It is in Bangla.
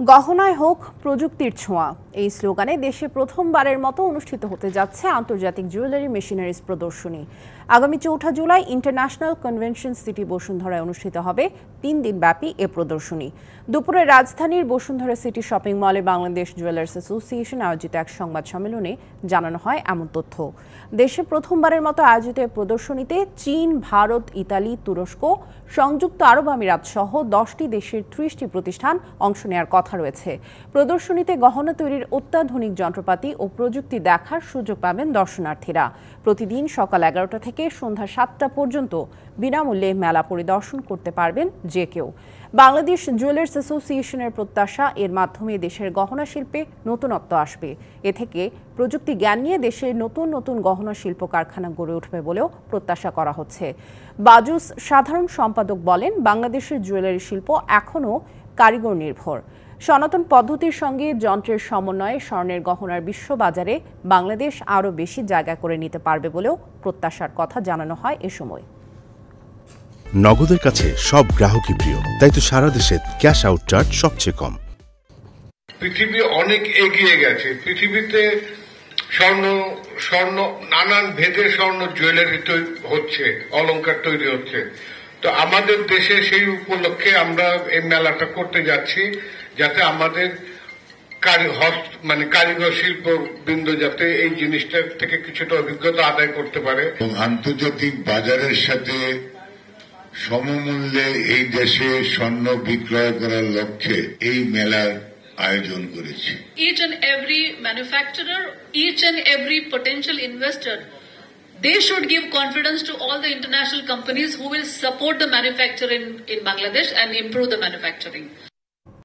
গহনায় হোক প্রযুক্তির ছোঁয়া, এই স্লোগানে দেশে প্রথমবারের মতো অনুষ্ঠিত হতে যাচ্ছে আন্তর্জাতিক জুয়েলারি মেশিনারিজ প্রদর্শনী। আগামী ৪ জুলাই ইন্টারন্যাশনাল কনভেনশন সিটি বসুন্ধরায় অনুষ্ঠিত হবে ৩ দিনব্যাপী এ প্রদর্শনী। দুপুরে রাজধানীর বসুন্ধরা সিটি শপিং মলে বাংলাদেশ জুয়েলার্স অ্যাসোসিয়েশন আয়োজিত এক সংবাদ সম্মেলনে জানানো হয় এমন তথ্য। দেশে প্রথমবারের মতো আয়োজিত এ প্রদর্শনীতে চীন, ভারত, ইতালি, তুরস্ক, সংযুক্ত আরব আমিরাত সহ 10টি দেশের 30টি প্রতিষ্ঠান অংশ নেওয়ার কথা রয়েছে। প্রদর্শনীতে গহনা তৈরির অত্যাধুনিক যন্ত্রপাতি ও প্রযুক্তি দেখার সুযোগ পাবেন দর্শনার্থীরা। প্রতিদিন সকাল 11টা থেকে সন্ধ্যা 7টা পর্যন্ত বিনামূল্যে মেলা পরিদর্শন করতে পারবেন যে কেউ। বাংলাদেশ জুয়েলার্স অ্যাসোসিয়েশনের প্রত্যাশা, এর মাধ্যমে দেশের গহনা শিল্পে নতুনত্ব আসবে। এ থেকে প্রযুক্তি জ্ঞান নিয়ে দেশে নতুন নতুন গহনা শিল্প কারখানা গড়ে উঠবে বলেও প্রত্যাশা করা হচ্ছে। বাজুস সাধারণ সম্পাদক বলেন, বাংলাদেশের জুয়েলারি শিল্প এখনও কারিগর নির্ভর। সনাতন পদ্ধতির সঙ্গে যন্ত্রের সমন্বয়ে স্বর্ণের গহনার বিশ্ববাজারে বাংলাদেশ আরও বেশি জায়গা করে নিতে পারবে বলেও প্রত্যাশার কথা জানানো হয় এ সময়। নগদের কাছে সব গ্রাহকই প্রিয়, তাই তো সারা দেশে ক্যাশ আউট চার্জ সবচেয়ে কম। পৃথিবী অনেক এগিয়ে গেছে। পৃথিবীতে স্বর্ণ নানান ভেদে স্বর্ণ জুয়েলারি হচ্ছে, অলংকার তৈরি হচ্ছে। তো আমাদের দেশে সেই উপলক্ষে আমরা এই মেলাটা করতে যাচ্ছি, যাতে আমাদের কারিগর শিল্প বৃন্দ যাতে এই জিনিসটা থেকে কিছুটা অভিজ্ঞতা আদায় করতে পারে। আন্তর্জাতিক বাজারের সাথে সমমূল্যে এই দেশে স্বর্ণ বিক্রয় করার লক্ষ্যে এই মেলার আয়োজন করেছি। Each and every manufacturer, each and every potential investor, they should give confidence to all the international companies who will support the manufacturing in Bangladesh and improve the manufacturing.